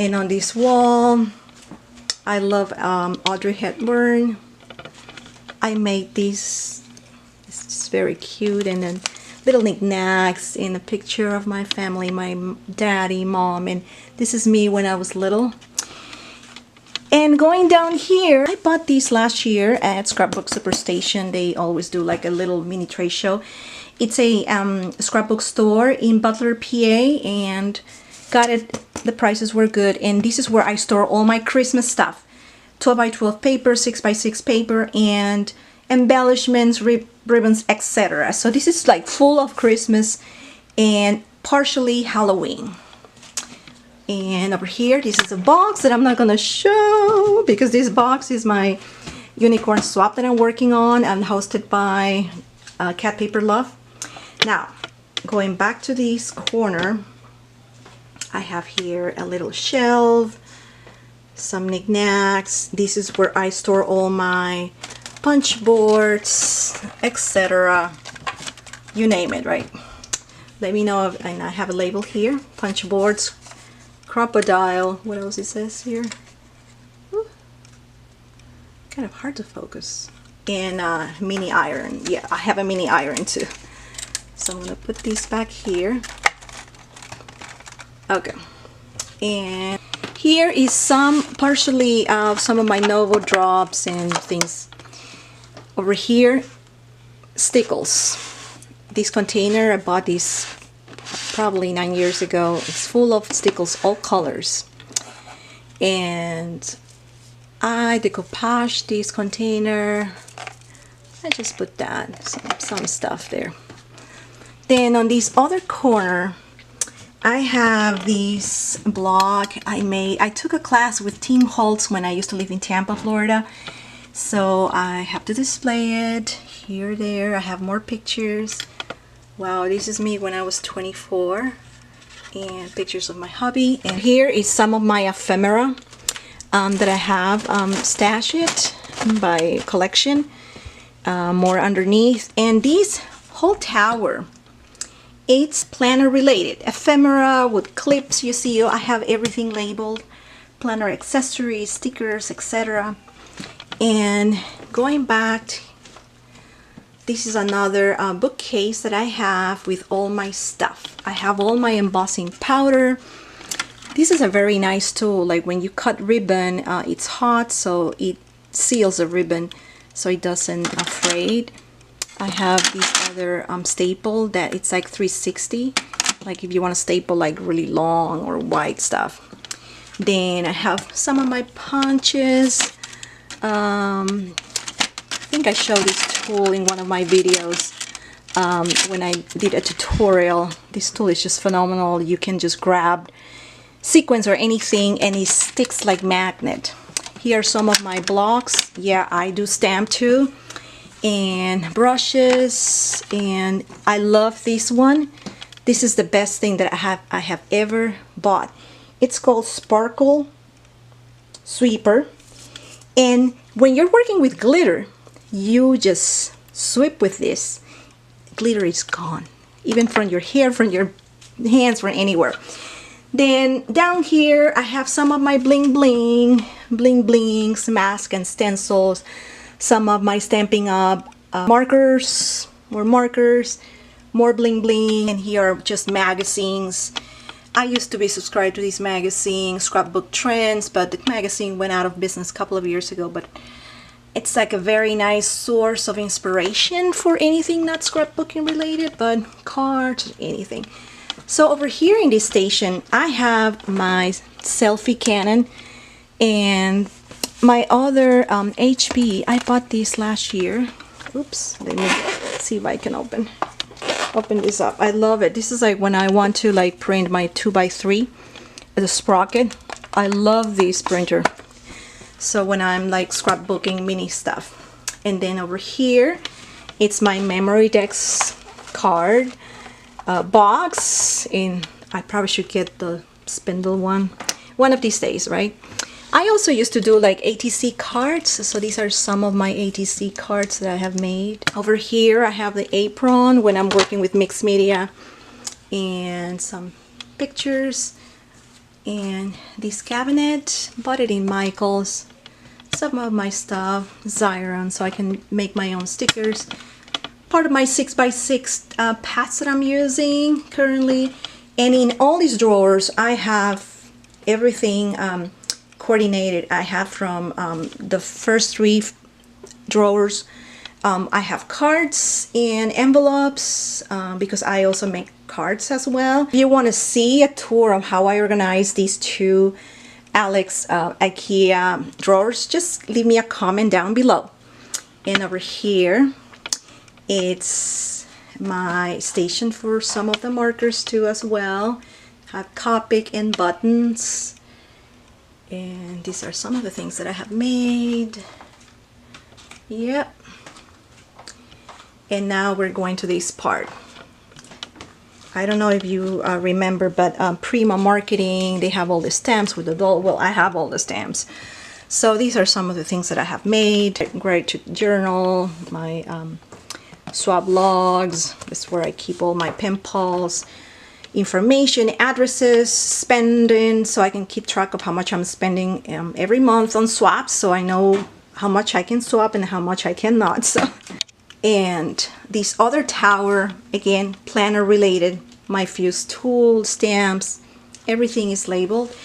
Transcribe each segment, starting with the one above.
And on this wall, I love Audrey Hepburn. I made these. It's very cute, and then little knickknacks and a picture of my family, my daddy, mom, and this is me when I was little. And going down here, I bought these last year at Scrapbook Superstation. They always do like a little mini trade show. It's a scrapbook store in Butler, PA, and got it. The prices were good, and this is where I store all my Christmas stuff. 12 by 12 paper, 6 by 6 paper, and embellishments, ribbons, etc. So this is like full of Christmas and partially Halloween. And over here, this is a box that I'm not gonna show because this box is my unicorn swap that I'm working on and hosted by Cat Paper Love. Now, going back to this corner, I have here a little shelf, some knickknacks. This is where I store all my punch boards, etc. You name it, right? Let me know if, and I have a label here, punch boards, crocodile, what else it says here? Ooh, kind of hard to focus. And mini iron. Yeah, I have a mini iron too. So I'm gonna put these back here. Okay. And here is some partially some of my Novo drops and things. Over here, stickles. This container, I bought this probably 9 years ago. It's full of stickles, all colors. And I decoupage this container. I just put that, some stuff there. Then on this other corner, I have this blog I made. I took a class with Tim Holtz when I used to live in Tampa, Florida. So I have to display it here, there. I have more pictures. Wow, this is me when I was 24, and pictures of my hubby. And here is some of my ephemera that I have stashed by collection. More underneath. And this whole tower, it's planner related. Ephemera with clips, you see, I have everything labeled. Planner accessories, stickers, etc. And going back, this is another bookcase that I have with all my stuff. I have all my embossing powder. This is a very nice tool. Like when you cut ribbon, it's hot, so it seals the ribbon so it doesn't frayed. I have this other staple that it's like 360, like if you want to staple like really long or wide stuff. Then I have some of my punches. I think I showed this tool in one of my videos when I did a tutorial. This tool is just phenomenal. You can just grab sequins or anything and it sticks like magnet. Here are some of my blocks. Yeah, I do stamp too. And brushes, and I love this one. This is the best thing that I have ever bought. It's called Sparkle Sweeper. And when you're working with glitter, you just sweep with this. Glitter is gone, even from your hair, from your hands, from anywhere. Then down here I have some of my bling blings, masks and stencils, some of my Stampin' Up markers, more bling bling, and here are just magazines. I used to be subscribed to these magazines, Scrapbook Trends, but the magazine went out of business a couple of years ago. But it's like a very nice source of inspiration for anything not scrapbooking related, but cards, anything. So over here in this station, I have my selfie Canon and my other HP. I bought this last year. Oops, let me see if I can open this up. I love it. This is like when I want to like print my 2x3, the sprocket. I love this printer. So when I'm like scrapbooking mini stuff. And then over here, it's my Memory Decks card box. And I probably should get the spindle one of these days, right? I also used to do like ATC cards, so these are some of my ATC cards that I have made. Over here I have the apron when I'm working with mixed media, and some pictures. And this cabinet, bought it in Michael's. Some of my stuff, Xyron, so I can make my own stickers. Part of my 6x6 pads that I'm using currently. And in all these drawers, I have everything coordinated. I have from the first 3 drawers. I have cards and envelopes because I also make cards as well. If you want to see a tour of how I organize these 2 Alex IKEA drawers, just leave me a comment down below. And over here, it's my station for some of the markers too as well. I have Copic and buttons. And these are some of the things that I have made. Yep. And now we're going to this part. I don't know if you remember, but Prima Marketing, they have all the stamps with the doll. Well, I have all the stamps. So these are some of the things that I have made. Gratitude journal, my swap logs. This is where I keep all my pen pals, information, addresses, spending, so I can keep track of how much I'm spending every month on swaps, so I know how much I can swap and how much I cannot. So. And this other tower, again, planner related, my fuse tool, stamps, everything is labeled.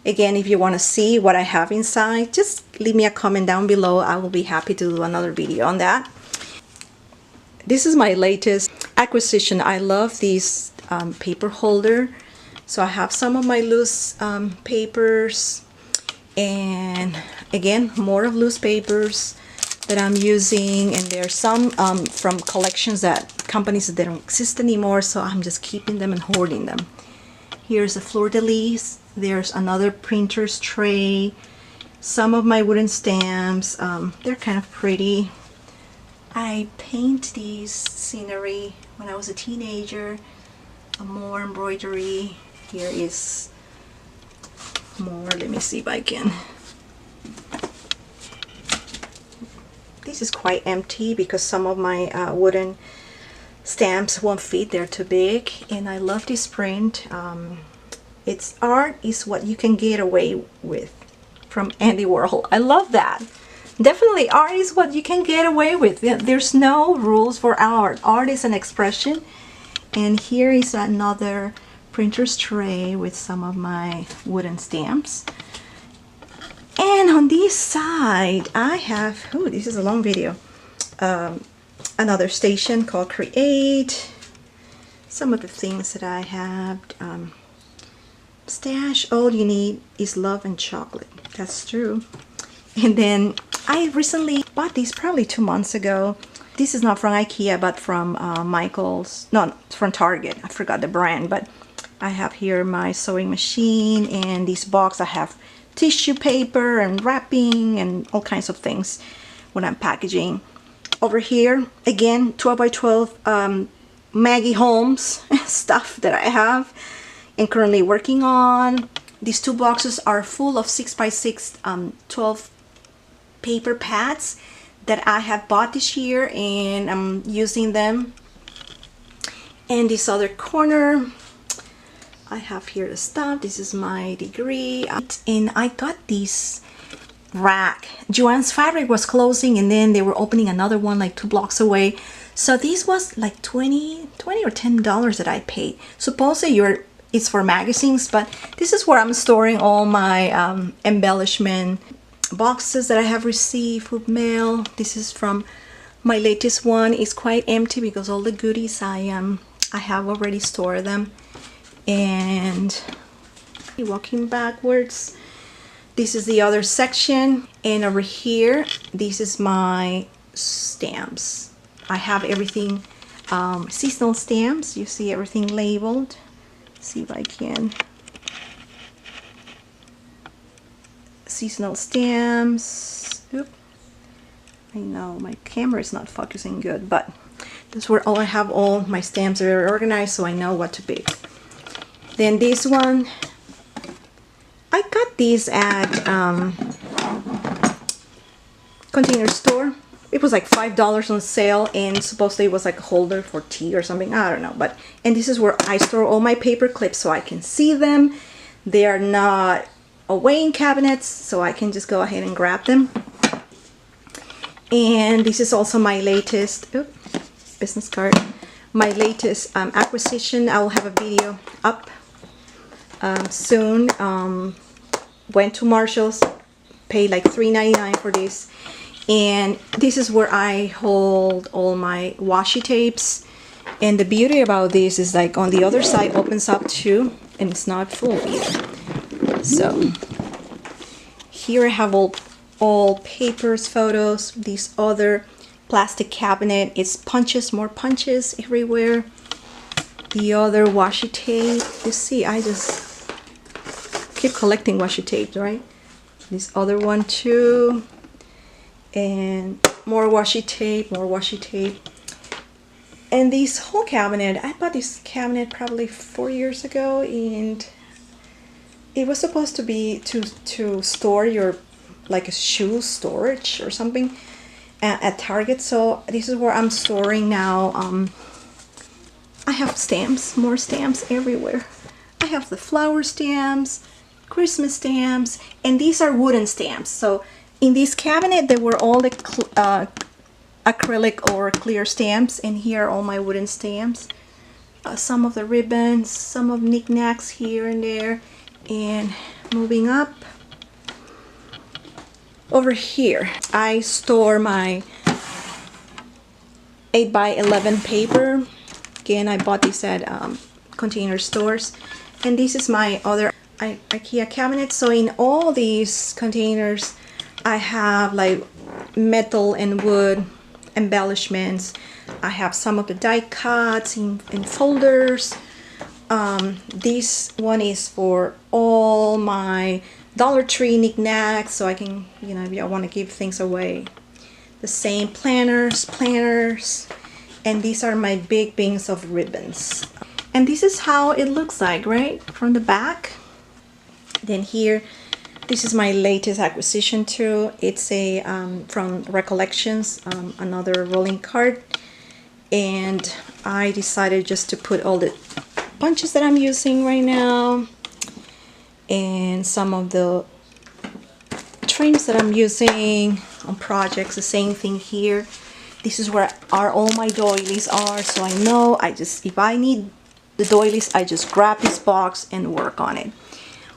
Again, if you want to see what I have inside, just leave me a comment down below. I will be happy to do another video on that. This is my latest acquisition. I love this paper holder. So I have some of my loose papers, and again, more of loose papers that I'm using, and there's some from collections that companies that don't exist anymore, so I'm just keeping them and hoarding them. Here's a fleur-de-lis. There's another printer's tray, some of my wooden stamps. They're kind of pretty. I paint these scenery when I was a teenager. More embroidery. Here is more. Let me see if I can. This is quite empty because some of my wooden stamps won't fit, they're too big. And I love this print. It's art is what you can get away with, from Andy Warhol. I love that. Definitely, art is what you can get away with. There's no rules for art. Art is an expression. And here is another printer's tray with some of my wooden stamps. And on this side, I have, oh, this is a long video, another station called Create. Some of the things that I have, stash, all you need is love and chocolate. That's true. And then I recently bought these probably 2 months ago. This is not from IKEA, but from Michael's, no, from Target. I forgot the brand, but I have here my sewing machine, and this box I have tissue paper and wrapping and all kinds of things when I'm packaging. Over here, again, 12 by 12 Maggie Holmes stuff that I have and currently working on. These 2 boxes are full of 6x6 12 paper pads that I have bought this year, and I'm using them. And this other corner, I have here the stuff. This is my degree, and I got this rack. Joann's Fabric was closing, and then they were opening another one like 2 blocks away. So this was like $20 or $10 that I paid. Supposedly it's for magazines, but this is where I'm storing all my embellishment boxes that I have received with mail. This is from my latest one. It's quite empty because all the goodies I have already stored them. And walking backwards, this is the other section, and over here this is my stamps. I have everything seasonal stamps. You see everything labeled. See if I can. Seasonal stamps. Oop. I know my camera is not focusing good, but that's where I have all my stamps are organized, so I know what to pick. Then this one, I got these at Container Store. It was like $5 on sale, and supposedly it was like a holder for tea or something. I don't know, but and this is where I store all my paper clips so I can see them. They are not weighing cabinets, so I can just go ahead and grab them. And this is also my latest business card. My latest acquisition. I will have a video up soon. Went to Marshall's, paid like $3.99 for this, and this is where I hold all my washi tapes. And the beauty about this is, like, on the other side opens up too, and it's not full either. So here I have all papers, photos. This other plastic cabinet, it's punches, more punches everywhere. The other washi tape, you see, I just keep collecting washi tapes, right? This other one too, and more washi tape, more washi tape. And this whole cabinet, I bought this cabinet probably 4 years ago, and it was supposed to be to store your, like, a shoe storage or something at Target. So this is where I'm storing now. I have stamps, more stamps everywhere. I have the flower stamps, Christmas stamps, and these are wooden stamps. So in this cabinet there were all the acrylic or clear stamps, and here are all my wooden stamps. Some of the ribbons, some of knickknacks here and there. And moving up, over here I store my 8x11 paper. Again, I bought this at Container Stores. And this is my other IKEA cabinet. So in all these containers I have like metal and wood embellishments. I have some of the die cuts in folders. This one is for all my Dollar Tree knickknacks, so I can, you know, if I want to give things away. The same planners, and these are my big bins of ribbons. And this is how it looks like, right, from the back. Then here, this is my latest acquisition too. It's a from Recollections, another rolling cart, and I decided just to put all the bunches that I'm using right now and some of the trims that I'm using on projects. The same thing here. This is where all my doilies are, so I know if I need the doilies, I just grab this box and work on it.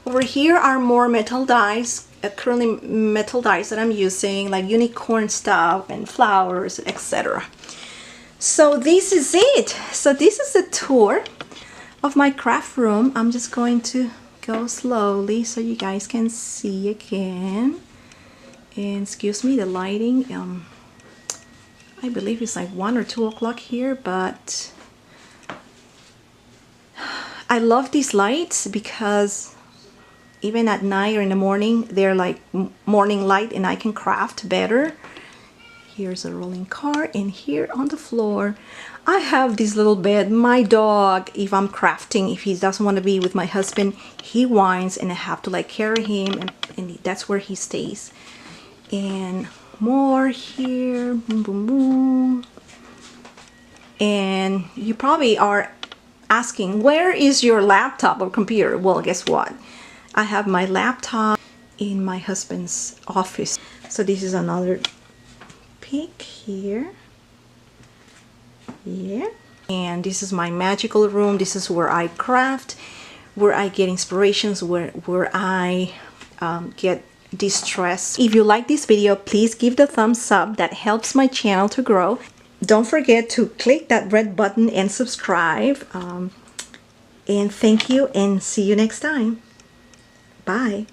Over here are more metal dies, acrylic metal dies that I'm using, like unicorn stuff and flowers, etc. So this is it. So this is a tour of my craft room. I'm just going to go slowly so you guys can see again. And excuse me, the lighting. I believe it's like 1 or 2 o'clock here, but I love these lights because even at night or in the morning, they're like morning light and I can craft better. Here's a rolling cart, and here on the floor, I have this little bed. My dog, if I'm crafting, if he doesn't want to be with my husband, he whines and I have to like carry him, and that's where he stays. And more here, boom, boom, boom. And you probably are asking, where is your laptop or computer? Well, guess what? I have my laptop in my husband's office. So this is another peek here. Yeah. And this is my magical room. This is where I craft, where I get inspirations, where I get distress. If you like this video, please give the thumbs up. That helps my channel to grow. Don't forget to click that red button and subscribe. And thank you, and see you next time. Bye.